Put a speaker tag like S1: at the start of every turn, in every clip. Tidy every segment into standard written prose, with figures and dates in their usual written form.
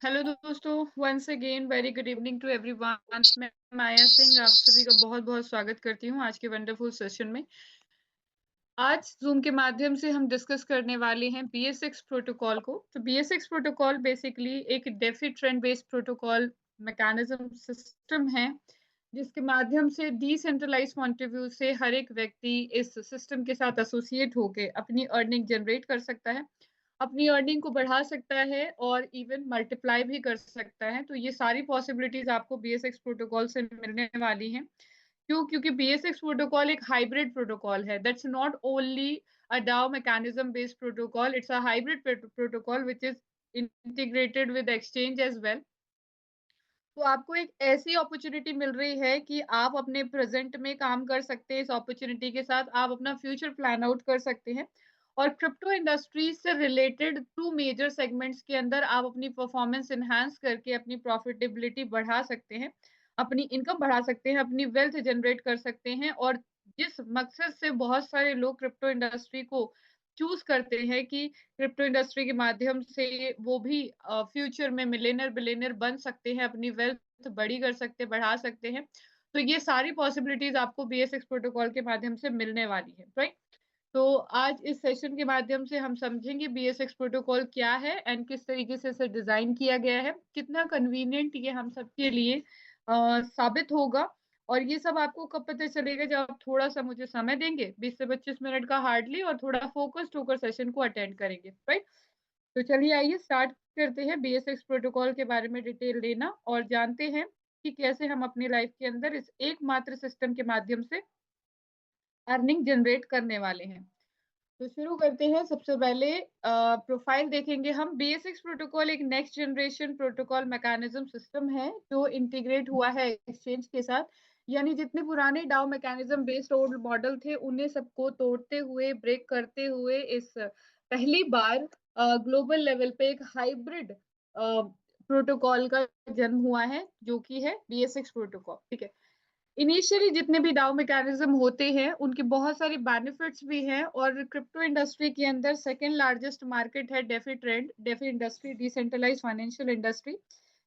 S1: Hello दोस्तों, once again very good evening to everyone. मैं माया सिंह आप सभी का बहुत बहुत स्वागत करती हूँ आज के वंडरफुल सेशन में। आज जूम के माध्यम से हम डिस्कस करने वाले हैं BS6 प्रोटोकॉल को। तो BS6 प्रोटोकॉल बेसिकली एक DeFi trend based protocol mechanism system है, जिसके माध्यम से डिसेंट्रलाइज पॉइंट ऑफ व्यू से हर एक व्यक्ति इस सिस्टम के साथ एसोसिएट होकर अपनी अर्निंग जनरेट कर सकता है, अपनी अर्निंग को बढ़ा सकता है और इवन मल्टीप्लाई भी कर सकता है। तो ये सारी पॉसिबिलिटीज आपको BS6 प्रोटोकॉल से मिलने वाली हैं। क्योंकि BS6 प्रोटोकॉल एक हाइब्रिड प्रोटोकॉल है। That's not only a DAO mechanism based protocol, it's a hybrid protocol which is integrated with exchange as well. तो आपको एक ऐसी अपॉर्चुनिटी मिल रही है कि आप अपने प्रेजेंट में काम कर सकते हैं, इस अपॉर्चुनिटी के साथ आप अपना फ्यूचर प्लान आउट कर सकते हैं और क्रिप्टो इंडस्ट्री से रिलेटेड 2 मेजर सेगमेंट्स के अंदर आप अपनी परफॉर्मेंस एनहांस करके अपनी प्रॉफिटेबिलिटी बढ़ा सकते हैं, अपनी इनकम बढ़ा सकते हैं, अपनी वेल्थ जनरेट कर सकते हैं। और जिस मकसद से बहुत सारे लोग क्रिप्टो इंडस्ट्री को चूज करते हैं कि क्रिप्टो इंडस्ट्री के माध्यम से वो भी फ्यूचर में मिलियनर बिलियनर बन सकते हैं, अपनी वेल्थ बड़ी कर सकते हैं, बढ़ा सकते हैं। तो ये सारी पॉसिबिलिटीज आपको BS6 प्रोटोकॉल के माध्यम से मिलने वाली है, राइट। तो आज इस सेशन के माध्यम से हम समझेंगे BS6 प्रोटोकॉल क्या है एंड किस तरीके से इसे डिजाइन किया गया है, कितना कन्वीनियंट ये हम सबके लिए साबित होगा। और ये सब आपको कब पता चलेगा, जब आप थोड़ा सा मुझे समय देंगे, 20 से 25 मिनट का हार्डली, और थोड़ा फोकस्ड होकर सेशन को अटेंड करेंगे, राइट। तो चलिए आइए स्टार्ट करते हैं BS6 प्रोटोकॉल के बारे में डिटेल लेना और जानते हैं कि कैसे हम अपनी लाइफ के अंदर इस एकमात्र सिस्टम के माध्यम से अर्निंग जनरेट करने वाले हैं। तो शुरू करते हैं। सबसे पहले प्रोफाइल देखेंगे हम। BS6 प्रोटोकॉल एक next generation protocol mechanism system है जो इंटीग्रेट हुआ है एक्सचेंज के साथ। यानी जितने पुराने डाउ मैकेनिज्म बेस्ड ओल्ड मॉडल थे उन्हें सबको तोड़ते हुए, ब्रेक करते हुए इस पहली बार ग्लोबल लेवल पे एक हाइब्रिड प्रोटोकॉल का जन्म हुआ है, जो कि है BS6 प्रोटोकॉल। ठीक है। इनिशियली जितने भी डाउ मैकेनिज्म होते हैं उनके बहुत सारे बेनिफिट्स भी हैं, और क्रिप्टो इंडस्ट्री के अंदर सेकेंड लार्जेस्ट मार्केट है DeFi trend, DeFi industry, decentralise financial industry,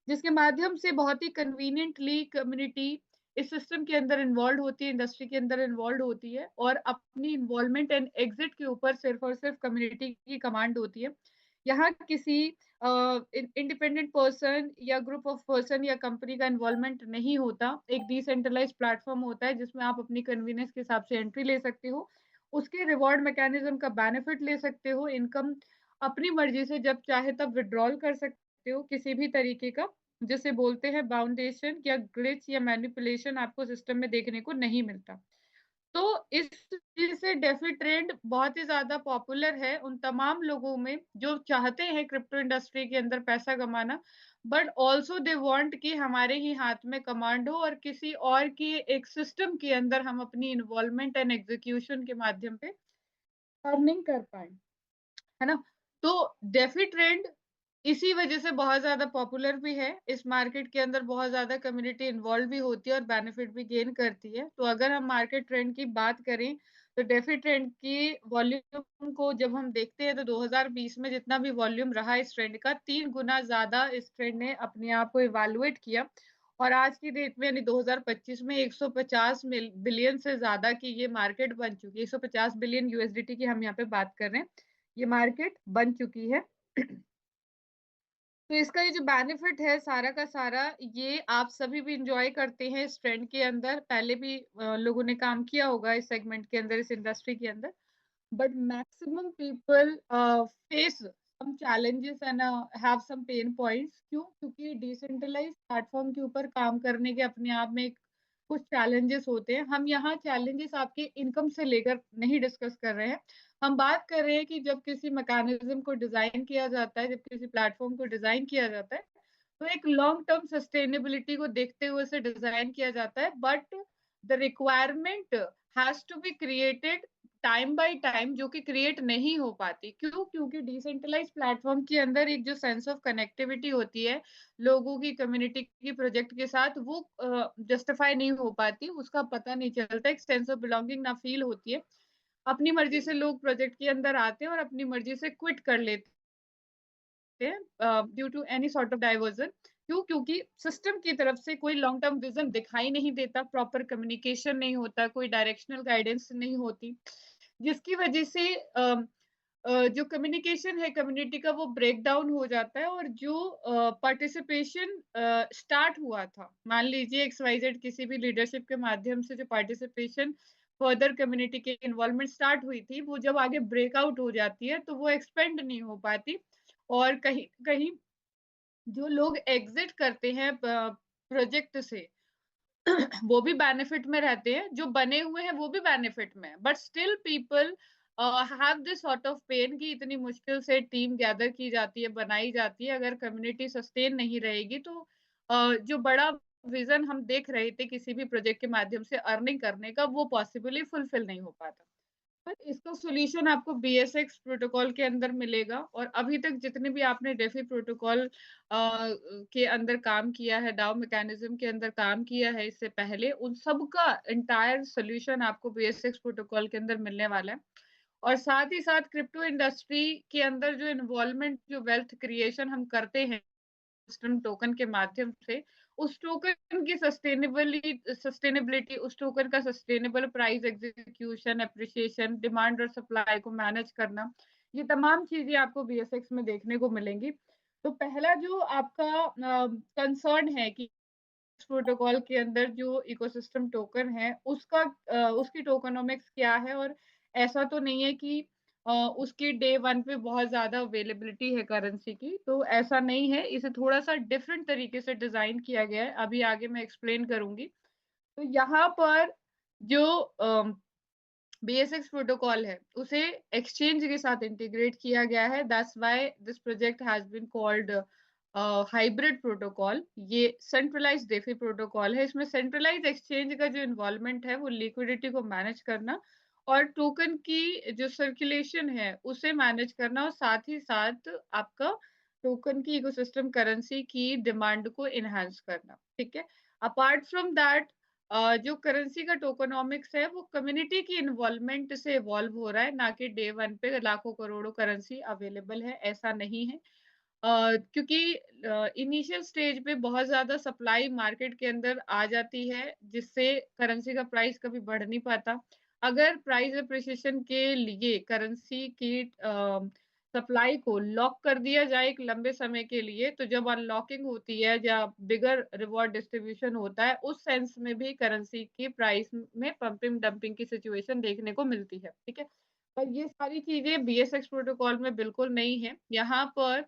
S1: जिसके माध्यम से बहुत ही कन्वीनियंटली कम्युनिटी इस सिस्टम के अंदर इन्वॉल्व होती है, इंडस्ट्री के अंदर इन्वॉल्व होती है, और अपनी इन्वॉल्वमेंट एंड एग्जिट के ऊपर सिर्फ और सिर्फ कम्युनिटी की कमांड होती है। यहाँ किसी इंडिपेंडेंट पर्सन या ग्रुप ऑफ पर्सन या कंपनी का इन्वॉल्वमेंट नहीं होता। एक डिसेंट्रलाइज प्लेटफॉर्म होता है जिसमें आप अपनी कन्वीनियंस के हिसाब से एंट्री ले सकते हो, उसके रिवॉर्ड मैकेनिज्म का बेनिफिट ले सकते हो, इनकम अपनी मर्जी से जब चाहे तब विड्रॉल कर सकते हो किसी भी तरीके का, जिसे बोलते हैं बाउंडेशन या ग्लिच या मैनिपुलेशन, आपको सिस्टम में देखने को नहीं मिलता। तो इस चीज से डेफी ट्रेंड बहुत ही ज्यादा पॉपुलर है उन तमाम लोगों में जो चाहते हैं क्रिप्टो इंडस्ट्री के अंदर पैसा कमाना, बट ऑल्सो दे वांट कि हमारे ही हाथ में कमांड हो और किसी और की एक सिस्टम के अंदर हम अपनी इन्वॉल्वमेंट एंड एग्जीक्यूशन के माध्यम पे अर्निंग कर पाए, है ना। तो डेफी ट्रेंड इसी वजह से बहुत ज्यादा पॉपुलर भी है। इस मार्केट के अंदर बहुत ज्यादा कम्युनिटी इन्वॉल्व भी होती है और बेनिफिट भी गेन करती है। तो अगर हम मार्केट ट्रेंड की बात करें तो डेफी ट्रेंड की वॉल्यूम को जब हम देखते हैं तो 2020 में जितना भी वॉल्यूम रहा इस ट्रेंड का, 3 गुना ज्यादा इस ट्रेंड ने अपने आप को इवेलुएट किया। और आज की डेट में यानी 2025 में 150 बिलियन से ज्यादा की ये मार्केट बन चुकी है। 150 बिलियन USDT की हम यहाँ पे बात कर रहे हैं, ये मार्केट बन चुकी है। तो इसका ये जो बेनिफिट है सारा का सारा, ये आप सभी भी इंजॉय करते हैं इस ट्रेंड के अंदर। पहले भी लोगों ने काम किया होगा इस सेगमेंट के अंदर, इस इंडस्ट्री के अंदर, but maximum people face some challenges and have some pain points. क्यों? क्योंकि डिसेंट्रलाइज प्लेटफॉर्म के ऊपर काम करने के अपने आप में कुछ चैलेंजेस होते हैं। हम यहाँ चैलेंजेस आपके इनकम से लेकर नहीं डिस्कस कर रहे हैं, हम बात कर रहे हैं कि जब किसी मैकेनिज्म को डिजाइन किया जाता है, जब किसी प्लेटफॉर्म को डिजाइन किया जाता है, तो एक लॉन्ग टर्म सस्टेनेबिलिटी को देखते हुए उसे डिजाइन किया जाता है। But the requirement has to be created time by time, जो कि क्रिएट नहीं हो पाती। क्यों? क्योंकि डिसेंट्रलाइज प्लेटफॉर्म के अंदर एक जो सेंस ऑफ कनेक्टिविटी होती है लोगों की, कम्युनिटी की प्रोजेक्ट के साथ, वो जस्टिफाई नहीं हो पाती, उसका पता नहीं चलता, एक सेंस ऑफ बिलोंगिंग ना फील होती है। अपनी मर्जी से लोग प्रोजेक्ट के अंदर आते हैं और अपनी मर्जी से क्विट कर लेते सकते हैं due to any sort of diversion. क्यों? क्योंकि सिस्टम की तरफ से कोई लॉन्ग टर्म विजन दिखाई नहीं देता, प्रॉपर कम्युनिकेशन नहीं होता, कोई डायरेक्शनल गाइडेंस नहीं होती, जिसकी वजह से जो कम्युनिकेशन है कम्युनिटी का वो ब्रेक डाउन हो जाता है और जो पार्टिसिपेशन स्टार्ट हुआ था, मान लीजिए XYZ किसी भी लीडरशिप के माध्यम से जो पार्टिसिपेशन फर्दर कम्युनिटी की इन्वॉल्वमेंट स्टार्ट हुई थी, वो जब आगे ब्रेकआउट हो जाती है, तो वो एक्सपेंड नहीं हो पाती और कहीं कहीं जो लोग एग्जिट करते हैं प्रोजेक्ट से वो भी बेनिफिट में रहते हैं, जो बने हुए हैं वो भी बेनिफिट में है, but still people have this sort of pain कि इतनी मुश्किल से टीम गैदर की जाती है, बनाई जाती है, अगर कम्युनिटी सस्टेन नहीं रहेगी तो जो बड़ा विजन हम देख रहे थे किसी भी प्रोजेक्ट के माध्यम से अर्निंग करने का, वो पॉसिबली फुलफिल नहीं हो पाता। पर इसका सॉल्यूशन आपको BSX प्रोटोकॉल के अंदर मिलेगा और अभी तक जितने भी आपने डेफी प्रोटोकॉल के अंदर काम किया है, डाउ मैकेनिज्म के अंदर काम किया है इससे पहले, उन सब का एंटायर सॉल्यूशन आपको BSX प्रोटोकॉल के अंदर मिलने वाला है। और साथ ही साथ क्रिप्टो इंडस्ट्री के अंदर जो इन्वॉल्वमेंट, जो वेल्थ क्रिएशन हम करते हैं सिस्टम टोकन के माध्यम से, उस टोकन की सस्टेनेबिलिटी, उस टोकन का sustainable price execution, appreciation, demand और सप्लाई को मैनेज करना, ये तमाम चीजें आपको BSX में देखने को मिलेंगी। तो पहला जो आपका कंसर्न है कि प्रोटोकॉल के अंदर जो इकोसिस्टम टोकन है उसका उसकी टोकनोमिक्स क्या है, और ऐसा तो नहीं है कि उसकी डे वन पे बहुत ज्यादा अवेलेबिलिटी है करेंसी की, तो ऐसा नहीं है, इसे थोड़ा सा डिफरेंट तरीके से डिजाइन किया गया है, अभी आगे मैं एक्सप्लेन करूंगी। तो यहाँ पर जो BSX प्रोटोकॉल है उसे एक्सचेंज के साथ इंटीग्रेट किया गया है, that's why this project has been called hybrid protocol. ये सेंट्रलाइज्ड डेफी प्रोटोकॉल है, इसमें सेंट्रलाइज एक्सचेंज का जो इन्वॉल्वमेंट है वो लिक्विडिटी को मैनेज करना और टोकन की जो सर्कुलेशन है उसे मैनेज करना, और साथ ही साथ आपका टोकन की इकोसिस्टम करेंसी की डिमांड को इनहांस करना। ठीक है, अपार्ट फ्रॉम दैट जो करेंसी का टोकनोमिक्स है वो कम्युनिटी की इन्वॉल्वमेंट से इवॉल्व हो रहा है, ना कि डे वन पे लाखों करोड़ों करेंसी अवेलेबल है, ऐसा नहीं है। क्योंकि इनिशियल स्टेज पे बहुत ज़्यादा सप्लाई मार्केट के अंदर आ जाती है, जिससे करेंसी का प्राइस कभी बढ़ नहीं पाता। अगर प्राइस एप्रिसिएशन के लिए करेंसी की सप्लाई को लॉक कर दिया जाए एक लंबे समय के लिए, तो जब अनलॉकिंग होती है या बिगर रिवॉर्ड डिस्ट्रीब्यूशन होता है, उस सेंस में भी करेंसी की प्राइस में पंपिंग डंपिंग की सिचुएशन देखने को मिलती है। ठीक है? पर ये सारी चीज़ें BSX प्रोटोकॉल में बिल्कुल नहीं है। यहाँ पर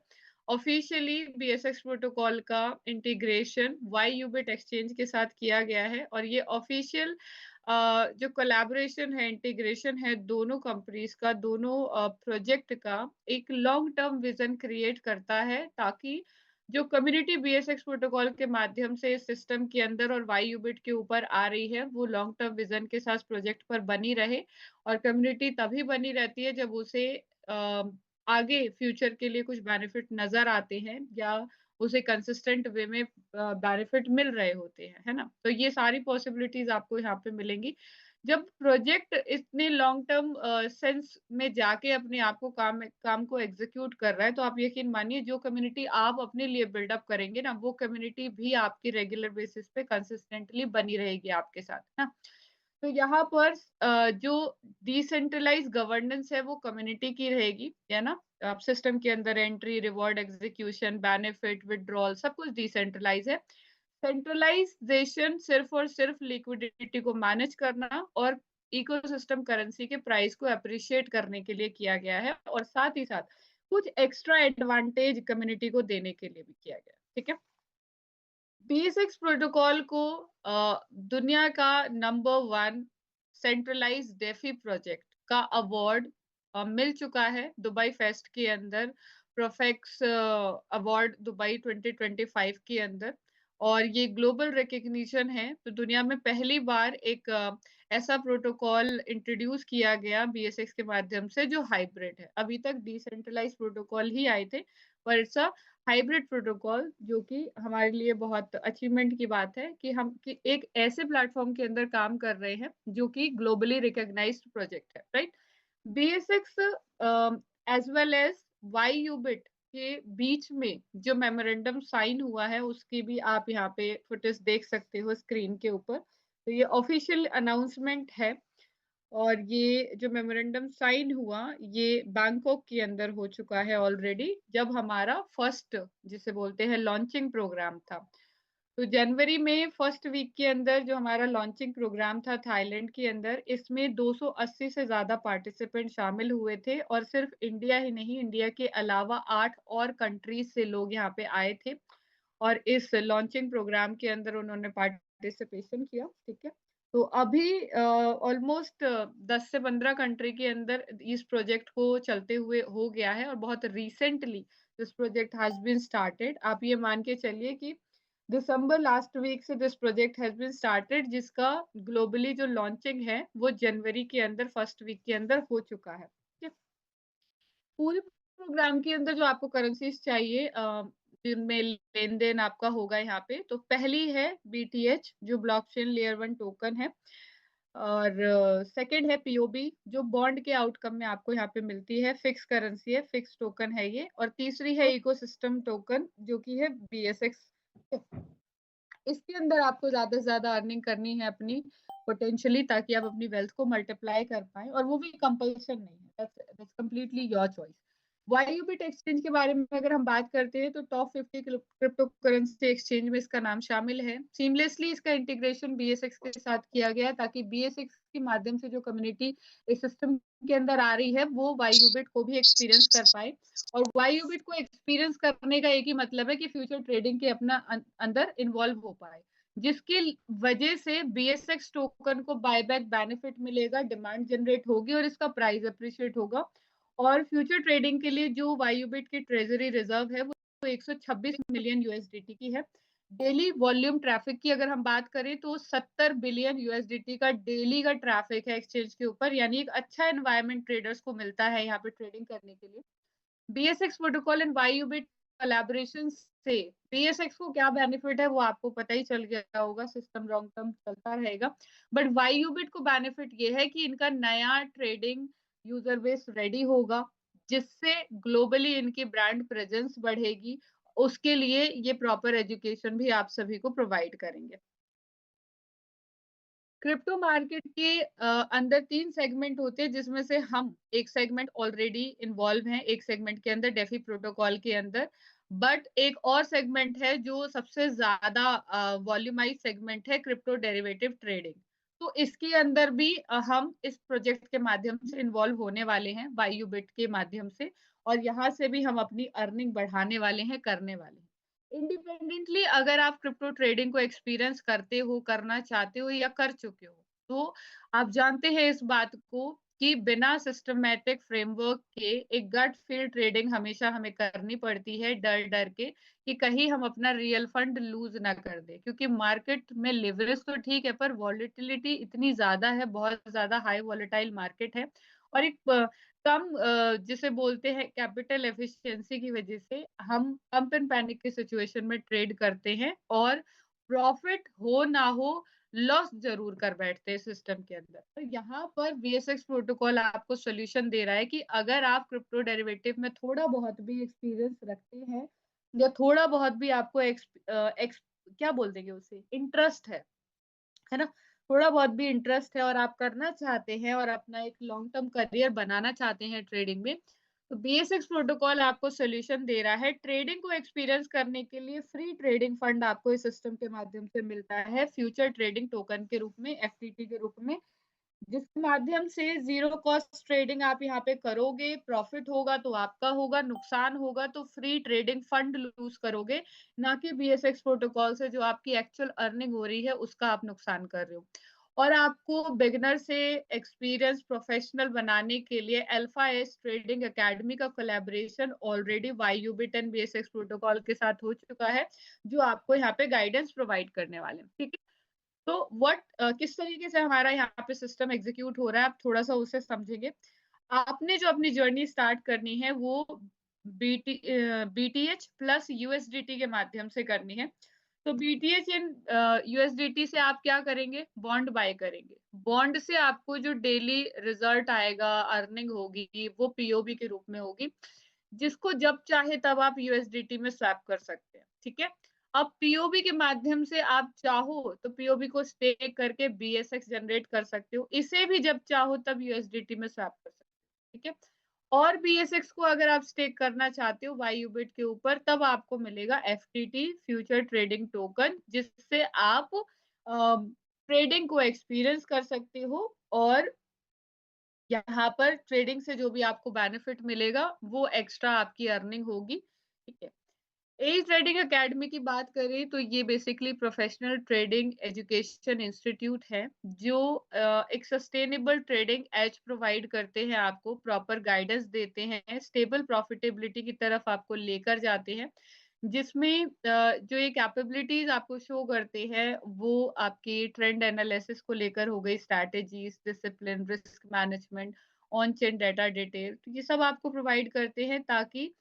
S1: ऑफिशियली BSX प्रोटोकॉल का इंटीग्रेशन YUBIT एक्सचेंज के साथ किया गया है और ये ऑफिशियल जो कोलैबोरेशन है, इंटीग्रेशन है दोनों कंपनीज का, दोनों प्रोजेक्ट का एक लॉन्ग टर्म विजन क्रिएट करता है, ताकि जो कम्युनिटी BSX प्रोटोकॉल के माध्यम से सिस्टम के अंदर और YUBIT के ऊपर आ रही है, वो लॉन्ग टर्म विजन के साथ प्रोजेक्ट पर बनी रहे। और कम्युनिटी तभी बनी रहती है जब उसे आगे फ्यूचर के लिए कुछ बेनिफिट नजर आते हैं या उसे कंसिस्टेंट वे में बेनिफिट मिल रहे होते हैं, है ना? तो ये सारी पॉसिबिलिटीज आपको यहाँ पे मिलेंगी। जब प्रोजेक्ट इतने लॉन्ग टर्म सेंस में जाके अपने आप को काम को एग्जीक्यूट कर रहा है, तो आप यकीन मानिए जो कम्युनिटी आप अपने लिए बिल्डअप करेंगे ना, वो कम्युनिटी भी आपकी रेगुलर बेसिस पे कंसिस्टेंटली बनी रहेगी आपके साथ ना। तो यहाँ पर जो डिसेंट्रलाइज गवर्नेंस है वो कम्युनिटी की रहेगी, है ना? आप सिस्टम के अंदर entry, reward execution, benefit, withdrawal सब कुछ डिसेंट्रलाइज है। सेंट्रलाइजेशन सिर्फ और सिर्फ लिक्विडिटी को मैनेज करना और इकोसिस्टम करेंसी के प्राइस को अप्रिशिएट करने के लिए किया गया है, और साथ ही साथ कुछ एक्स्ट्रा एडवांटेज कम्युनिटी को देने के लिए भी किया गया है। ठीक है, BSX प्रोटोकॉल को दुनिया का नंबर 1 सेंट्रलाइज डेफी प्रोजेक्ट का अवार्ड मिल चुका है दुबई फेस्ट के अंदर, प्रोफेक्स अवार्ड दुबई 2025 के अंदर, और ये ग्लोबल रिकग्निशन है। तो दुनिया में पहली बार एक ऐसा प्रोटोकॉल इंट्रोड्यूस किया गया BSX के माध्यम से जो हाइब्रिड है। अभी तक डिसेंट्रलाइज प्रोटोकॉल ही आए थे, पर इट्स अ हाइब्रिड प्रोटोकॉल, जो कि हमारे लिए बहुत अचीवमेंट की बात है कि हम कि एक ऐसे प्लेटफॉर्म के अंदर काम कर रहे हैं जो कि ग्लोबली रिकॉग्नाइज्ड प्रोजेक्ट है, right? BSX as well as YUBIT के बीच में जो मेमोरेंडम साइन हुआ है उसकी भी आप यहाँ पे फुटेज देख सकते हो स्क्रीन के ऊपर। तो ये ऑफिशियल अनाउंसमेंट है और ये जो मेमोरेंडम साइन हुआ ये बैंकॉक के अंदर हो चुका है ऑलरेडी, जब हमारा फर्स्ट जिसे बोलते हैं लॉन्चिंग प्रोग्राम था। तो जनवरी में फर्स्ट वीक के अंदर जो हमारा लॉन्चिंग प्रोग्राम था थाईलैंड के अंदर, इसमें 280 से ज्यादा पार्टिसिपेंट शामिल हुए थे और सिर्फ इंडिया ही नहीं, इंडिया के अलावा 8 और कंट्रीज से लोग यहाँ पे आए थे और इस लॉन्चिंग प्रोग्राम के अंदर उन्होंने पार्टिसिपेशन किया। ठीक है, तो अभी ऑलमोस्ट 10 से 15 कंट्री के अंदर इस प्रोजेक्ट को चलते हुए हो गया है और बहुत recently this project has been started. आप ये मान के चलिए कि दिसंबर लास्ट वीक से this project has been started, जिसका ग्लोबली जो लॉन्चिंग है वो जनवरी के अंदर फर्स्ट वीक के अंदर हो चुका है। ठीक है? पूरे प्रोग्राम के अंदर जो आपको करेंसीज चाहिए जिनमें लेन देन आपका होगा यहाँ पे, तो पहली है बीटीएच जो ब्लॉकचेन लेयर 1 टोकन है और सेकंड है पीओबी जो बॉन्ड के आउटकम में आपको यहाँ पे मिलती है, फिक्स करेंसी है, फिक्स टोकन है ये, और तीसरी है इकोसिस्टम टोकन जो कि है बीएसएक्स। इसके अंदर आपको ज्यादा से ज्यादा अर्निंग करनी है अपनी पोटेंशियली, ताकि आप अपनी वेल्थ को मल्टीप्लाई कर पाए, और वो भी कंपल्सन नहीं है, दैट्स कंप्लीटली योर चॉइस। वाईयूबिट एक्सचेंज के बारे में अगर हम बात करते हैं तो टॉप 50 क्रिप्टो करेंसी एक्सचेंज में इसका नाम शामिल है। सीमलेसली इसका इंटीग्रेशन बीएसएक्स के साथ किया गया ताकि बीएसएक्स के माध्यम से जो कम्युनिटी इस सिस्टम के अंदर आ रही है वो वाईयूबिट को भी एक्सपीरियंस कर पाए। और वाईयूबिट को एक्सपीरियंस करने का एक ही मतलब है कि फ्यूचर ट्रेडिंग के अपना अंदर इन्वॉल्व हो पाए, जिसकी वजह से बीएसएक्स टोकन को बायबैक बेनिफिट मिलेगा, डिमांड जनरेट होगी और इसका प्राइस अप्रिशिएट होगा। और फ्यूचर ट्रेडिंग के लिए जो वाईयूबिट की ट्रेजरी रिजर्व है वो 126 मिलियन यूएसडीटी की है। डेली वॉल्यूम ट्रैफिक की अगर हम बात करें तो 70 बिलियन यूएसडीटी का डेली का ट्रैफिक है एक्सचेंज के ऊपर, यानी एक अच्छा एनवायरनमेंट ट्रेडर्स को मिलता है यहाँ पे ट्रेडिंग करने के लिए। बीएसएक्स प्रोटोकॉल एंड वाईयूबिट कोलैबोरेशन से बीएसएक्स को क्या बेनिफिट है वो आपको पता ही चल गया होगा, सिस्टम लॉन्ग टर्म चलता रहेगा। बट वाईयूबिट को बेनिफिट ये है कि इनका नया ट्रेडिंग यूजर बेस रेडी होगा, जिससे ग्लोबली इनकी ब्रांड प्रेजेंस बढ़ेगी। उसके लिए ये प्रॉपर एजुकेशन भी आप सभी को प्रोवाइड करेंगे। क्रिप्टो मार्केट के अंदर 3 सेगमेंट होते हैं, जिसमें से हम एक सेगमेंट ऑलरेडी इन्वॉल्व हैं, एक सेगमेंट के अंदर डेफी प्रोटोकॉल के अंदर, बट एक और सेगमेंट है जो सबसे ज्यादा वॉल्यूमाइज सेगमेंट है, क्रिप्टो डेरिवेटिव ट्रेडिंग। तो इसके अंदर भी हम इस प्रोजेक्ट के माध्यम से इन्वॉल्व होने वाले हैं वाईयूबिट के माध्यम से, और यहाँ से भी हम अपनी अर्निंग बढ़ाने वाले हैं, करने वाले हैं। इंडिपेंडेंटली अगर आप क्रिप्टो ट्रेडिंग को एक्सपीरियंस करते हो, करना चाहते हो या कर चुके हो, तो आप जानते हैं इस बात को कि बिना सिस्टमैटिक फ्रेमवर्क के एक गट फील ट्रेडिंग हमेशा हमें करनी पड़ती है, डर डर के कि कहीं हम अपना रियल फंड लूज ना कर दे, क्योंकि मार्केट में लिवरेज तो ठीक है पर वॉलेटिलिटी इतनी ज्यादा है, बहुत ज्यादा हाई वॉलेटाइल मार्केट है, और एक कम जिसे बोलते हैं कैपिटल एफिशिएंसी की वजह से हम पंप एंड पैनिक की सिचुएशन में ट्रेड करते हैं और प्रॉफिट हो ना हो लॉस जरूर कर बैठते हैं सिस्टम के अंदर। तो यहाँ पर बीएसएक्स प्रोटोकॉल आपको सोल्यूशन दे रहा है कि अगर आप क्रिप्टो डेरिवेटिव में थोड़ा बहुत भी एक्सपीरियंस रखते हैं या थोड़ा बहुत भी आपको क्या बोल देंगे उसे, इंटरेस्ट है ना, थोड़ा बहुत भी इंटरेस्ट है और आप करना चाहते हैं और अपना एक लॉन्ग टर्म करियर बनाना चाहते हैं ट्रेडिंग में, तो बीएसएक्स प्रोटोकॉल आपको सोल्यूशन दे रहा है। ट्रेडिंग को एक्सपीरियंस करने के लिए फ्री ट्रेडिंग फंड आपको इस सिस्टम के माध्यम से मिलता है, फ्यूचर ट्रेडिंग टोकन के रूप में, एफटीटी के रूप में, जिसके माध्यम से जीरो कॉस्ट ट्रेडिंग आप यहाँ पे करोगे, प्रॉफिट होगा तो आपका होगा, नुकसान होगा तो फ्री ट्रेडिंग फंड लूज करोगे, ना कि बीएसएक्स प्रोटोकॉल से जो आपकी एक्चुअल अर्निंग हो रही है उसका आप नुकसान कर रहे हो। और आपको बिगिनर से एक्सपीरियंस प्रोफेशनल बनाने के लिए अल्फा एस ट्रेडिंग एकेडमी का कोलैबोरेशन ऑलरेडी वाईयूबिट एंड बीएसएक्स प्रोटोकॉल के साथ हो चुका है, जो आपको यहाँ पे गाइडेंस प्रोवाइड करने वाले हैं। ठीक है, तो किस तरीके से हमारा यहाँ पे सिस्टम एग्जीक्यूट हो रहा है, आप थोड़ा सा उसे समझेंगे। आपने जो अपनी जर्नी स्टार्ट करनी है वो बीटीएच प्लस यूएसडीटी के माध्यम से करनी है। तो बीटीएच एंड यूएसडीटी से आप क्या करेंगे, बॉन्ड बाय करेंगे। बॉन्ड से आपको जो डेली रिजल्ट आएगा, अर्निंग होगी, वो पीओबी के रूप में होगी। जिसको जब चाहे तब आप यूएसडीटी में स्वैप कर सकते हैं, ठीक है। अब पीओबी के माध्यम से आप चाहो तो पीओबी को स्टेक करके बीएसएक्स जनरेट कर सकते हो, इसे भी जब चाहो तब यूएसडीटी में स्वैप कर सकते हो, ठीक है। और बीएसएक्स को अगर आप स्टेक करना चाहते हो वाईयूबिट के ऊपर, तब आपको मिलेगा एफटीटी फ्यूचर ट्रेडिंग टोकन, जिससे आप ट्रेडिंग को एक्सपीरियंस कर सकते हो और यहाँ पर ट्रेडिंग से जो भी आपको बेनिफिट मिलेगा वो एक्स्ट्रा आपकी अर्निंग होगी, ठीक है। एज ट्रेडिंग एकेडमी की बात करें तो ये basically professional trading education institute है, जो एक सस्टेनेबल ट्रेडिंग एज प्रोवाइड करते हैं, आपको प्रॉपर गाइडेंस देते हैं, स्टेबल प्रॉफिटेबिलिटी की तरफ आपको लेकर जाते हैं, जिसमें जो ये कैपेबिलिटीज आपको शो करते हैं वो आपकी ट्रेंड एनालिसिस को लेकर हो गई, strategies, discipline, risk management, on chain data detail, तो ये सब आपको प्रोवाइड करते हैं ताकि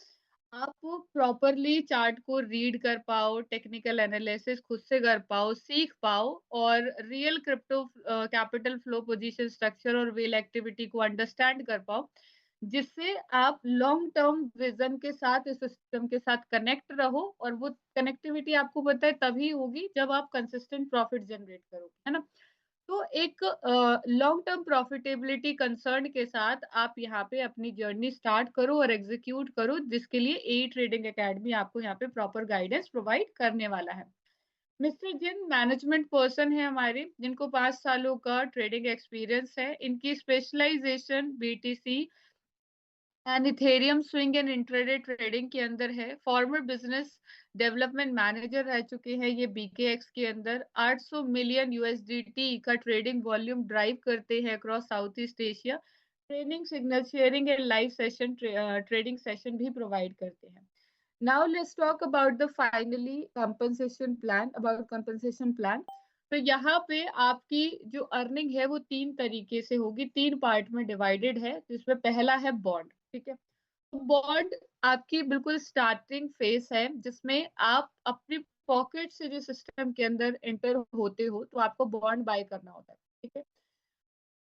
S1: आप प्रॉपरली चार्ट को रीड कर पाओ, टेक्निकल एनालिसिस खुद से कर पाओ, सीख पाओ और real crypto capital flow, position structure और वेल एक्टिविटी को अंडरस्टैंड कर पाओ, जिससे आप लॉन्ग टर्म विजन के साथ इस सिस्टम के साथ कनेक्ट रहो। और वो कनेक्टिविटी आपको पता है तभी होगी जब आप कंसिस्टेंट प्रॉफिट जनरेट करोगे, है ना। तो एक लॉन्ग टर्म प्रॉफिटेबिलिटी कंसर्न के साथ आप यहाँ पे अपनी जर्नी स्टार्ट करो और एग्जीक्यूट करो, जिसके लिए ए ट्रेडिंग एकेडमी आपको यहाँ पे प्रॉपर गाइडेंस प्रोवाइड करने वाला है। मिस्टर जिन मैनेजमेंट पर्सन है हमारे, जिनको 5 सालों का ट्रेडिंग एक्सपीरियंस है। इनकी specialisation BTC and Ethereum swing and intraday trading के अंदर है। फॉर्मर बिजनेस डेवलपमेंट मैनेजर रह चुके हैं ये बीकेएक्स के अंदर। 800 मिलियन यूएसडीटी का ट्रेडिंग वॉल्यूम ड्राइव करते हैं across south east Asia. Training, signal sharing and live session trading session भी प्रोवाइड करते हैं। Now let's talk about the finally compensation plan, about compensation plan. तो यहाँ पे आपकी जो अर्निंग है वो 3 तरीके से होगी, 3 पार्ट में डिवाइडेड है, जिसमें पहला है बॉन्ड, ठीक है। तो बॉन्ड आपकी बिल्कुल स्टार्टिंग फेस है, जिसमें आप अपनी पॉकेट से जो सिस्टम के अंदर एंटर होते हो तो आपको बॉन्ड बाय करना होता है, ठीक है।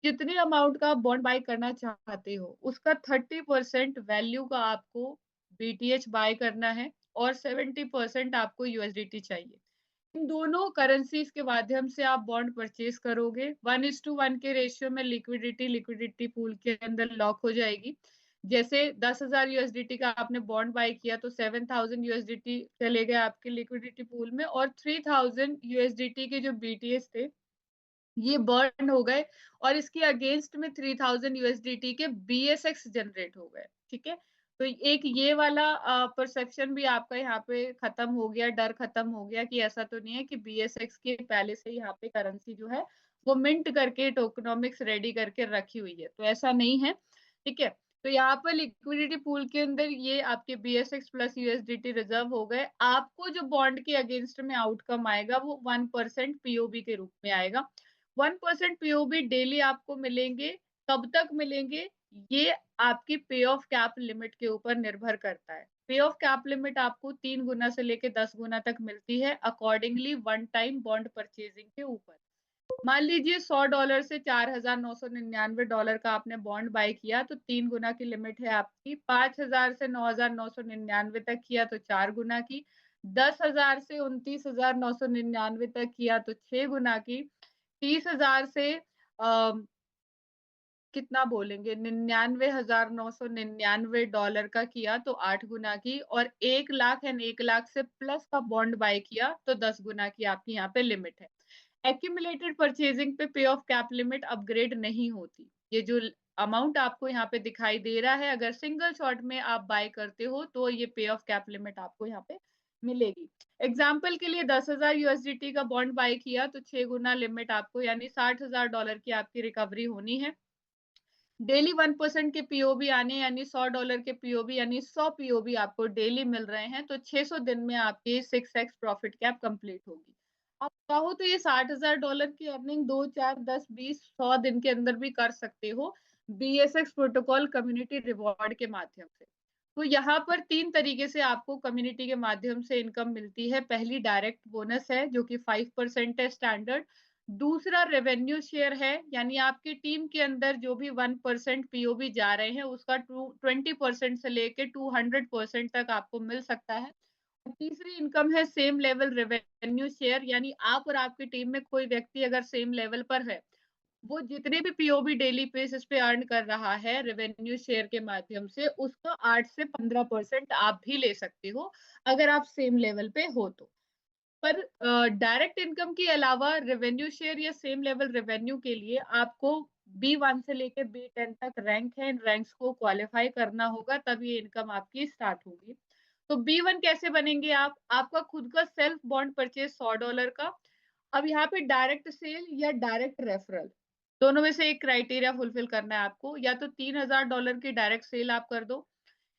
S1: जितनी अमाउंट का आप बॉन्ड बाय करना चाहते हो उसका 30% वैल्यू का आपको बीटीएच बाय करना है और 70% आपको यूएसडीटी चाहिए। इन दोनों करेंसीज के माध्यम से आप बॉन्ड परचेज करोगे। 1:1 के रेशियो में लिक्विडिटी पूल के अंदर लॉक हो जाएगी। जैसे 10,000 यूएसडीटी का आपने बॉन्ड बाय किया तो 7,000 यूएसडीटी चले गए आपके लिक्विडिटी पूल में, और 3,000 यूएसडीटी के जो बीटीएस थे ये बर्न हो गए, और इसके अगेंस्ट में 3,000 यूएसडीटी के बीएसएक्स जनरेट हो गए, ठीक है। तो एक ये वाला परसेप्शन भी आपका यहाँ पे खत्म हो गया, डर खत्म हो गया कि ऐसा तो नहीं है कि बीएसएक्स के पहले से यहाँ पे करेंसी जो है वो मिंट करके टोकनॉमिक्स रेडी करके रखी हुई है, तो ऐसा नहीं है, ठीक है। तो यहाँ पर लिक्विडिटी पूल के अंदर ये आपके बीएसएक्स प्लस यूएसडीटी रिजर्व हो गए। आपको जो बॉन्ड के अगेंस्ट में आउटकम आएगा वो 1% पीओबी के रूप में आएगा। 1% पीओबी डेली आपको मिलेंगे। कब तक मिलेंगे ये आपकी पे ऑफ कैप लिमिट के ऊपर निर्भर करता है। पे ऑफ कैप लिमिट आपको 3 गुना से लेके 10 गुना तक मिलती है, accordingly one time bound purchasing के ऊपर। मान लीजिए $100 से $4,999 का आपने बॉन्ड बाय किया तो 3 गुना की लिमिट है आपकी। 5,000 से 9,999 तक किया तो 4 गुना की। 10,000 से 29,999 तक किया तो 6 गुना की। 30,000 से कितना बोलेंगे, $99,999 का किया तो 8 गुना की, और 1 लाख एंड 1 लाख से प्लस का बॉन्ड बाय किया तो 10 गुना की आपकी यहाँ पे लिमिट है। एक्यूमुलेटेड परचेजिंग पे पे ऑफ कैप लिमिट अपग्रेड नहीं होती। ये जो अमाउंट आपको यहाँ पे दिखाई दे रहा है, अगर सिंगल शॉट में आप बाय करते हो तो ये पे ऑफ कैप लिमिट आपको यहाँ पे मिलेगी। एग्जाम्पल के लिए 10,000 यूएसडीटी का बॉन्ड बाय किया तो 6 गुना लिमिट आपको, यानी $60,000 की आपकी रिकवरी होनी है। डेली 1% के पीओबी आने, यानी $100 के पीओबी, यानी 100 पीओबी आपको डेली मिल रहे हैं, तो 600 दिन में आपकी 6x प्रॉफिट कैप कंप्लीट होगी। आप चाहो तो ये $60,000 की अर्निंग 2, 4, 10, 20, 100 दिन के अंदर भी कर सकते हो, बीएसएक्स प्रोटोकॉल कम्युनिटी रिवॉर्ड के माध्यम से। तो यहाँ पर 3 तरीके से आपको कम्युनिटी के माध्यम से इनकम मिलती है। पहली डायरेक्ट बोनस है जो कि 5% है स्टैंडर्ड। दूसरा रेवेन्यू शेयर है, यानी आपकी टीम के अंदर जो भी 1% पीओबी जा रहे हैं, उसका 20% से लेके 200% तक आपको मिल सकता है। तीसरी इनकम है सेम लेवल रेवेन्यू शेयर, यानी आप और आपकी टीम में कोई व्यक्ति अगर सेम लेवल पर है, वो जितने भी पीओबी डेली बेसिस पे अर्न कर रहा है रेवेन्यू शेयर के माध्यम से, उसका 8 से 15% आप भी ले सकते हो, अगर आप सेम लेवल पे हो तो। पर डायरेक्ट इनकम के अलावा रेवेन्यू शेयर या सेम लेवल रेवेन्यू के लिए आपको B1 से लेके B10 तक रैंक है, इन रैंक्स को क्वालिफाई करना होगा, तब ये इनकम आपकी स्टार्ट होगी। तो B1 कैसे बनेंगे आप? आपका खुद का सेल्फ बॉन्ड परचेज $100 का। अब यहाँ पे डायरेक्ट सेल या डायरेक्ट रेफरल, दोनों में से एक क्राइटेरिया फुलफिल करना है आपको। या तो $3000 की डायरेक्ट सेल आप कर दो,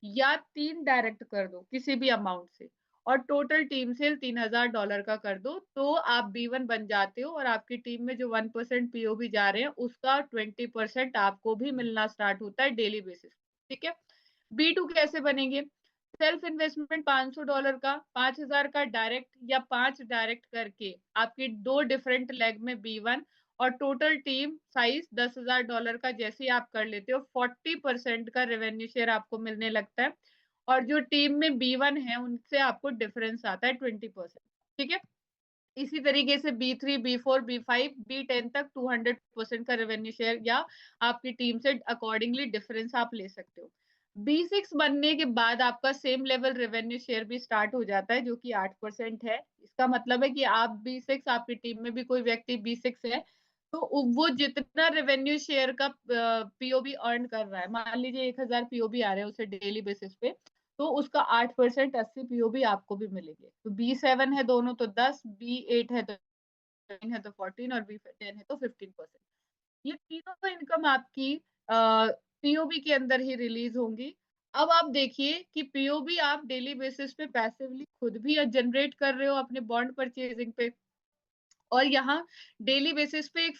S1: या 3 डायरेक्ट कर दो किसी भी अमाउंट से, और टोटल टीम सेल $3000 का कर दो, तो आप B1 बन जाते हो और आपकी टीम में जो 1% पीओबी जा रहे हैं, उसका 20% आपको भी मिलना स्टार्ट होता है डेली बेसिस। ठीक है? B2 कैसे बनेंगे? सेल्फ इन्वेस्टमेंट $500 का, 5000 का डायरेक्ट या 5 डायरेक्ट करके आपकी 2 डिफरेंट लेग में B1, और टोटल टीम साइज $10,000 का जैसे ही आप कर लेते हो, 40% का रेवेन्यू शेयर आपको मिलने लगता है, और जो टीम में B1 है उनसे आपको डिफरेंस आता है 20%। ठीक है? इसी तरीके से B3, B4, B5, B10 तक 200% का रेवेन्यू शेयर या आपकी टीम से अकॉर्डिंगली डिफरेंस आप ले सकते हो। B6 बनने के बाद आपका सेम लेवल रेवेन्यू शेयर भी स्टार्ट हो जाता है, जो कि 8% है। इसका मतलब है कि आप B6, आपकी टीम में भी कोई व्यक्ति B6 है, तो वो जितना रेवेन्यू शेयर का पीओबी अर्न कर रहा है, मान लीजिए 1000 पीओबी आ रहे हैं उसे डेली बेसिस पे, तो उसका 8% 80 पीओबी आपको भी मिलेंगे। तो B7 है दोनों तो 10, B8 है तो 9 है तो 14, और B10 है तो 15%। ये तीनों इनकम आपकी पीओबी के अंदर ही रिलीज होंगी। अब आप देखिए कि पीओबी आप डेली बेसिस पे पैसिवली खुद भी जनरेट कर रहे हो अपने बॉन्ड परचेजिंग पे, और यहाँ डेली बेसिस पे एक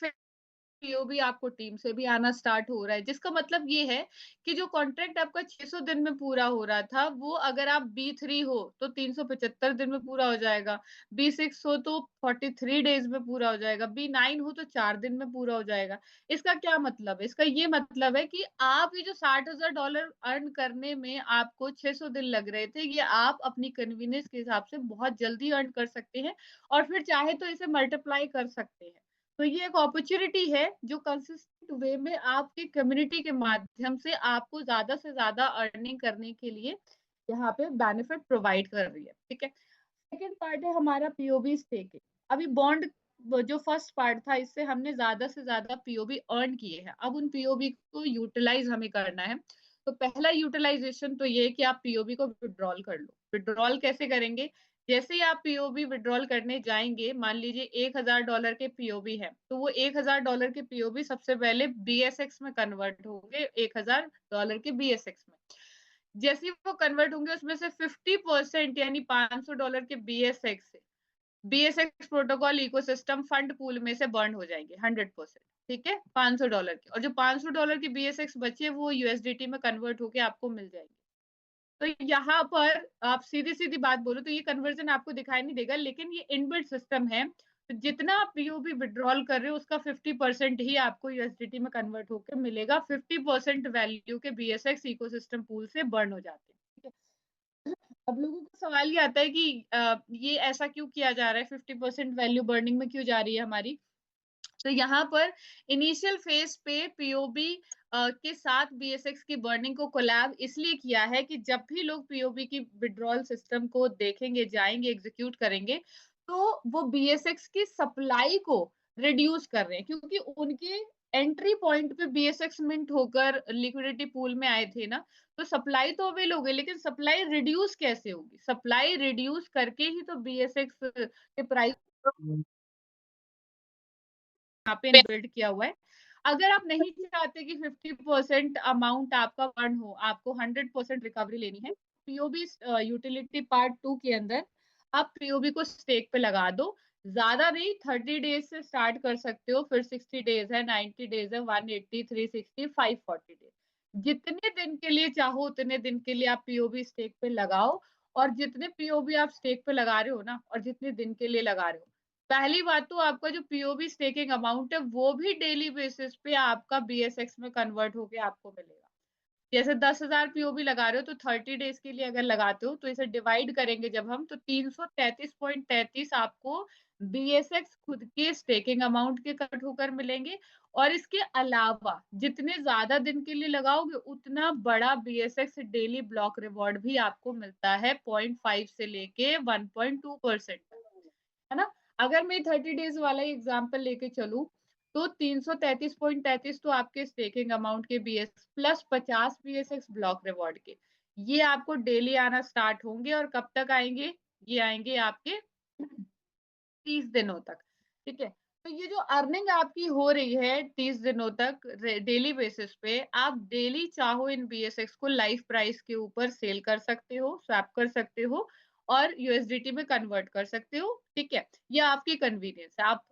S1: पीओबी आपको टीम से भी आना स्टार्ट हो रहा है, जिसका मतलब ये है कि जो कॉन्ट्रैक्ट आपका 600 दिन में पूरा हो रहा था, वो अगर आप B3 हो तो 375 दिन में पूरा हो जाएगा, B6 हो तो 43 डेज में पूरा हो जाएगा, B9 हो तो 4 दिन में पूरा हो जाएगा। इसका क्या मतलब है? इसका ये मतलब है कि आप ये जो $60,000 अर्न करने में आपको 600 दिन लग रहे थे, ये आप अपनी कन्वीनियंस के हिसाब से बहुत जल्दी अर्न कर सकते हैं, और फिर चाहे तो इसे मल्टीप्लाई कर सकते हैं। तो ये एक अपॉर्च्युनिटी है जो कंसिस्टेंट वे में आपकी कम्युनिटी के माध्यम से आपको ज़्यादा से ज़्यादा अर्निंग करने के लिए यहाँ पे बेनिफिट प्रोवाइड कर रही है, ठीक है? सेकंड पार्ट है हमारा पीओबी स्टेकिंग। अभी बॉन्ड जो फर्स्ट पार्ट था, इससे हमने ज़्यादा से ज़्यादा पीओबी अर्न किए हैं। अब उन पीओबी को यूटिलाइज़ हमें करना है। तो पहला यूटिलाइज़ेशन तो ये है कि आप पीओबी को विथड्रॉल कर लो। विथड्रॉल कैसे करेंगे? जैसे ही आप पीओबी विथड्रॉल करने जाएँगे, मान लीजिए $1000 के पीओबी है, तो वो $1000 के पीओबी सबसे पहले बीएसएक्स में कन्वर्ट होंगे, $1000 के बीएसएक्स में। जैसे ही वो कन्वर्ट होंगे, उसमें से 50% यानी $500 के बीएसएक्स प्रोटोकॉल इकोसिस्टम फंड पूल में से बर्न हो जाएंगे 100%। ठीक है, $500 के, और जो $500 के बीएसएक्स बचे वो यूएसडीटी में कन्वर्ट होके आपको मिल जाएंगे। तो यहाँ पर आप सीधी-सीधी बात बोलो तो ये कन्वर्जन आपको दिखाई नहीं देगा, लेकिन ये इनबिल्ट सिस्टम है। तो जितना आप पीओबी विथड्रॉल कर रहे हो, उसका 50% ही आपको यूएसडीटी में कन्वर्ट होके मिलेगा। 50% वैल्यू के बीएसएक्स इकोसिस्टम पूल से बर्न हो जाते हैं। ठीक है? अब लोगों को सवाल ये आता है कि ये ऐसा क्यों किया जा रहा है? 50% वैल्यू बर्निंग में क्यों जा रही है हमारी? तो यहाँ पर इनिशियल फेज पे पीओबी के साथ बीएसएक्स की बर्निंग को कोलैब इसलिए किया है कि जब भी लोग पीओबी की विड्रॉल सिस्टम को देखेंगे, जाएंगे, एग्जीक्यूट करेंगे, तो वो बीएसएक्स की सप्लाई को रिड्यूस कर रहे हैं, क्योंकि उनके एंट्री पॉइंट पे बीएसएक्स मिंट होकर लिक्विडिटी पूल में आए थे ना, तो सप्लाई तो अवेल हो गई, लेकिन सप्लाई रिड्यूस कैसे होगी? सप्लाई रिड्यूस करके ही तो बीएसएक्स के प्राइस यहाँ पे इनबिल्ड किया हुआ है। अगर आप नहीं चाहते कि 50% अमाउंट आपका बर्न हो, आपको 100% रिकवरी लेनी है, पीओबी यूटिलिटी पार्ट 2 के अंदर आप पीओबी को स्टेक पे लगा दो। ज़्यादा नहीं, 30 डेज़ से स्टार्ट कर सकते हो, फिर 60 डेज़ है, 90 डेज़ है, 180, 360, 540 डेज़। जितने दिन के लिए चाहो उतने दिन के लिए आप पीओबी स्टेक पे लगाओ, और जितने पीओबी आप स्टेक पे लगा रहे हो ना, और जितने दिन के लिए लगा रहे हो, पहली बात तो आपका जो पीओबी स्टेकिंग अमाउंट है, वो भी डेली बेसिस पे आपका बीएसएक्स में कन्वर्ट होके आपको मिलेगा। जैसे 10,000 पीओबी लगा रहे हो तो 30 डेज़ के लिए अगर लगाते हो तो इसे डिवाइड करेंगे जब हम तो 333.33 आपको बीएसएक्स खुद के स्टेकिंग अमाउंट के कट होकर मिलेंगे और इसके अलावा जितने ज़्यादा दिन के लिए लगाओगे उतना बड़ा बीएसएक्स डेली ब्लॉक रिवॉर्ड भी आपको मिलता है 0.5 से लेके 1.2% तक, है ना? अगर मैं 30 डेज़ वाला ही एग्ज़ाम्पल लेके चलूँ तो 333.33 तो आपके स्टेकिंग अमाउंट के बीएस प्लस 50 बीएसएक्स ब्लॉक रिवॉर्ड के। ये आपको डेली आना स्टार्ट होंगे और कब तक आएँगे? ये आएँगे आपके 30 दिनों तक, ठीक है? तो ये जो अर्निंग आपकी हो रही है 30 दिनों तक डेली बेसिस पे, आप डेली चाहो इन बीएसएक्स को लाइव प्राइस के ऊपर सेल कर सकते हो, स्वैप कर सकते हो और यूएसडीटी में कन्वर्ट कर सकते हो, ठीक है? ये आपकी कन्वीनियंस है। आप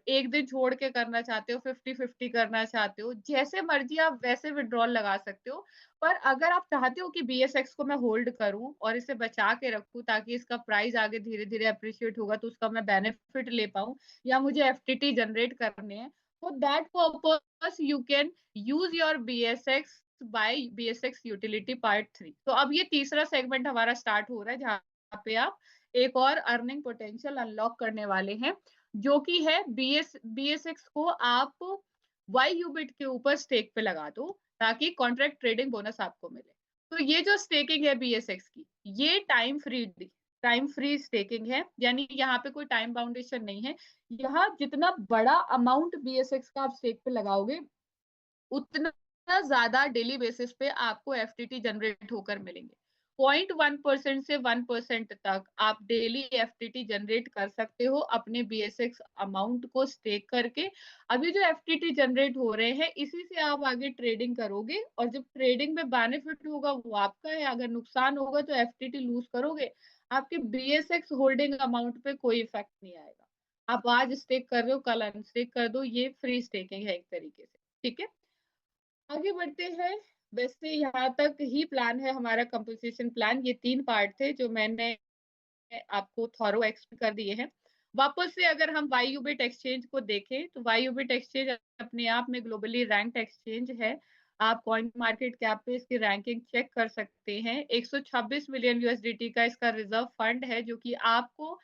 S1: 1 दिन छोड़ के करना चाहते हो, 50-50 करना चाहते हो, जैसे मर्ज़ी आप वैसे विथड्रॉल लगा सकते हो। पर अगर आप चाहते हो कि बीएसएक्स को मैं होल्ड करूँ और इसे बचा के रखूँ ताकि इसका प्राइस आगे धीरे-धीरे एप्रिशिएट होगा तो उसका मैं बेनिफिट ले पाऊँ या मुझे एफटीटी जनरेट करने हैं, for that purpose you can use your BSX by BSX utility part 3। तो अब ये तीसरा सेगमेंट हमारा स्टार्ट हो रहा है जहाँ पे आप एक और अर्निंग पोटेंशियल अनलॉक करने वाले हैं, जो कि है बीएसएक्स को आप वाईयूबिट के ऊपर स्टेक पे लगा दो ताकि कॉन्ट्रैक्ट ट्रेडिंग बोनस आपको मिले। तो ये जो स्टेकिंग है बीएसएक्स की, ये टाइम फ्री स्टेकिंग है, यानी यहाँ पे कोई टाइम बाउंडेशन नहीं है। यहाँ जितना बड़ा अमाउंट बीएसएक्स का आप स्टेक पे लगाओगे, उतना ज़्यादा डेली बेसिस पे आपको एफटीटी जनरेट होकर मिलेंगे। 0.1% से 1% तक आप डेली एफटीटी जनरेट कर सकते हो अपने बीएसएक्स अमाउंट को स्टेक करके। अभी जो एफटीटी जनरेट हो रहे हैं, इसी से आप आगे ट्रेडिंग करोगे और जब ट्रेडिंग में बेनिफिट होगा वो आपका है, अगर नुकसान होगा तो एफटीटी लूज़ करोगे। आपके बीएसएक्स होल्डिंग अमाउंट पे कोई इफेक्ट नहीं आएगा। आप आज स्टेक कर रहे हो, कल अनस्टेक कर दो, ये फ्री स्टेकिंग है एक तरीके से, ठीक है? आगे बढ़ते हैं। वैसे यहाँ तक ही प्लान है हमारा कंपनसेशन प्लान। ये 3 पार्ट थे जो मैंने आपको थॉरो एक्सप्लेन कर दिए हैं। वापस से अगर हम वाईयूबिट एक्सचेंज को देखें तो वाईयूबिट एक्सचेंज अपने आप में ग्लोबली रैंक्ड एक्सचेंज है। आप कॉइन मार्केट कैप पे इसकी रैंकिंग चेक कर सकते हैं। 126 मिलियन यूएसडीटी का इसका रिजर्व फंड है जो कि आपको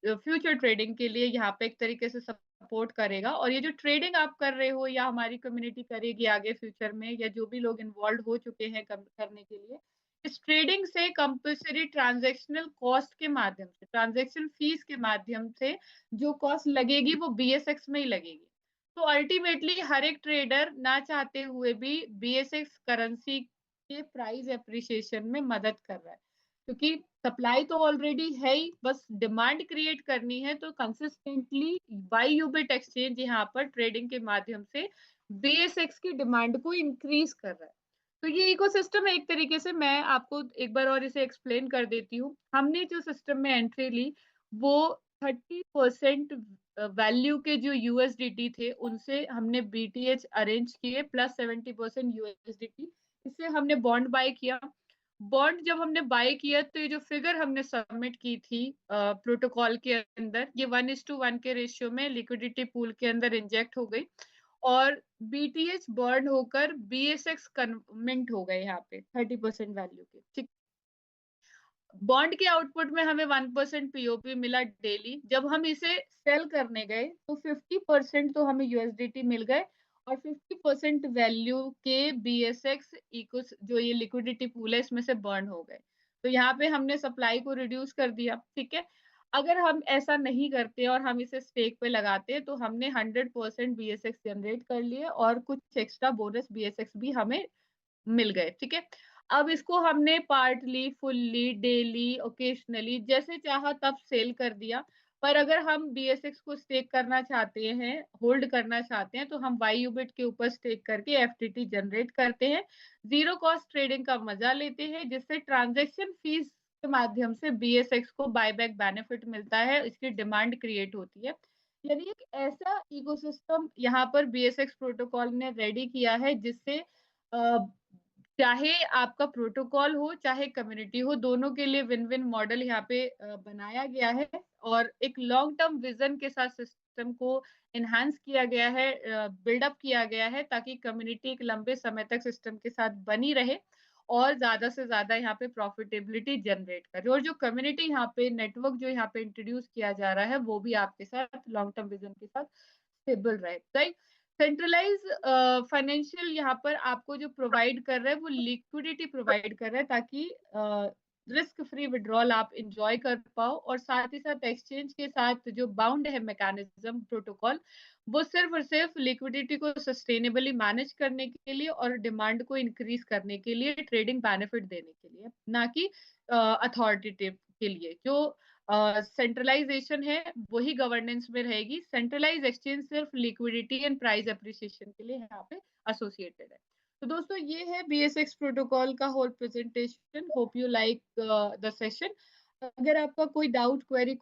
S1: फ्यूचर ट्रेडिंग के लिए यहाँ पे एक तरीके से सपोर्ट करेगा और ये जो ट्रेडिंग आप कर रहे हो या हमारी कम्युनिटी करेगी आगे फ्यूचर में या जो भी लोग इन्वॉल्व हो चुके हैं करने के लिए, इस ट्रेडिंग से कंपल्सरी ट्रांजैक्शनल कॉस्ट के माध्यम से, ट्रांजैक्शन फीस के माध्यम से जो कॉस्ट लगेगी वो बीएसएक्स में ही लगेगी। तो अल्टीमेटली हर एक ट्रेडर ना चाहते हुए भी बीएसएक्स करेंसी के प्राइस एप्रिसिएशन में मदद कर रहा है। क्योंकि सप्लाई तो ऑलरेडी है ही, बस डिमांड क्रिएट करनी है तो कंसिस्टेंटली वाईयूबिट एक्सचेंज यहाँ पर ट्रेडिंग के माध्यम से बीएसएक्स की डिमांड को इंक्रीज कर रहा है। तो ये इकोसिस्टम है एक तरीके से। मैं आपको एक बार और इसे एक्सप्लेन कर देती हूँ। हमने जो सिस्टम में एंट्री ली वो 30% वैल्यू के जो यूएसडीटी थे उनसे हमने बीटीएच अरेंज किए प्लस 70% यूएसडीटी। इससे हमने बॉन्ड बाय किया। बॉन्ड जब हमने बाय किया तो ये जो फिगर हमने सबमिट की थी प्रोटोकॉल के अंदर, ये 1:1 के रेशियो में लिक्विडिटी पूल के अंदर इंजेक्ट हो गई और बीटीएच बर्न होकर बीएसएक्स कन्वर्ट हो गए यहाँ पे 30% वैल्यू के, ठीक। बॉन्ड के आउटपुट में हमें 1% पीओपी मिला डेली। जब हम इसे सेल करने गए तो 50% तो हमें यूएसडीटी मिल गए और 50% वैल्यू के बीएसएक्स इको जो ये लिक्विडिटी पूल है इसमें से बर्न हो गए। तो यहाँ पे हमने सप्लाई को रिड्यूस कर दिया, ठीक है। अगर हम ऐसा नहीं करते और हम इसे स्टेक पे लगाते तो हमने 100% बीएसएक्स जनरेट कर लिए और कुछ एक्स्ट्रा बोनस बीएसएक्स भी हमें मिल गए, ठीक है। अब इसको हमने पार्टली, फुल्ली, डेली, ओकेशनली जैसे चाहा तब सेल कर दिया। पर अगर हम बीएसएक्स को स्टेक करना चाहते हैं, होल्ड करना चाहते हैं, तो हम वाईयूबिट के ऊपर स्टेक करके एफटीटी जनरेट करते हैं। ज़ीरो कॉस्ट ट्रेडिंग का मजा लेते हैं, जिससे ट्रांज़ैक्शन फीस के माध्यम से बीएसएक्स को बायबैक बेनिफिट मिलता है, इसकी डिमांड क्रिएट होती है। यानी एक ऐसा इकोसिस्टम यहाँ पर बीएसएक्स प्रोटोकॉल ने रेडी किया है जिससे चाहे आपका प्रोटोकॉल हो, चाहे कम्युनिटी हो, दोनों के लिए विन-विन मॉडल यहाँ पे बनाया गया है और एक लॉन्ग टर्म विज़न के साथ सिस्टम को एनहांस किया गया है, बिल्डअप किया गया है ताकि कम्युनिटी एक लंबे समय तक सिस्टम के साथ बनी रहे और ज़्यादा से ज़्यादा यहाँ पे प्रॉफिटेबिलिटी जनरेट करे और जो कम्युनिटी यहाँ पे नेटवर्क जो यहाँ पे इंट्रोड्यूस किया जा रहा है, वो भी आपके साथ लॉन्ग टर्म विज़न के साथ स्टेबल रहे, राइट? सेंट्रलाइज़ फाइनेंशियल यहाँ पर आपको जो प्रोवाइड कर रहा है वो लिक्विडिटी प्रोवाइड कर रहा है ताकि रिस्क फ्री विथड्रॉल आप एन्जॉय कर पाओ और साथ ही साथ एक्सचेंज के साथ जो बाउंड है मैकेनिज्म प्रोटोकॉल, वो सिर्फ़ और सिर्फ़ लिक्विडिटी को सस्टेनेबली मैनेज करने के लिए और डिमांड को इंक्रीज़ करने के लिए, ट्रेडिंग बेनिफिट देने के लिए, ना कि अथॉरिटेटिव के लिए। जो सेंट्रलाइजेशन है वही गवर्नेंस में रहेगी। सेंट्रलाइज एक्सचेंज सिर्फ लिक्विडिटी एंड प्राइस एप्रिसिएशन के लिए यहाँ पे एसोसिएटेड है। तो दोस्तों ये है बीएसएक्स प्रोटोकॉल का whole presentation. Hope you like the session. अगर आपका कोई डाउट क्वेरी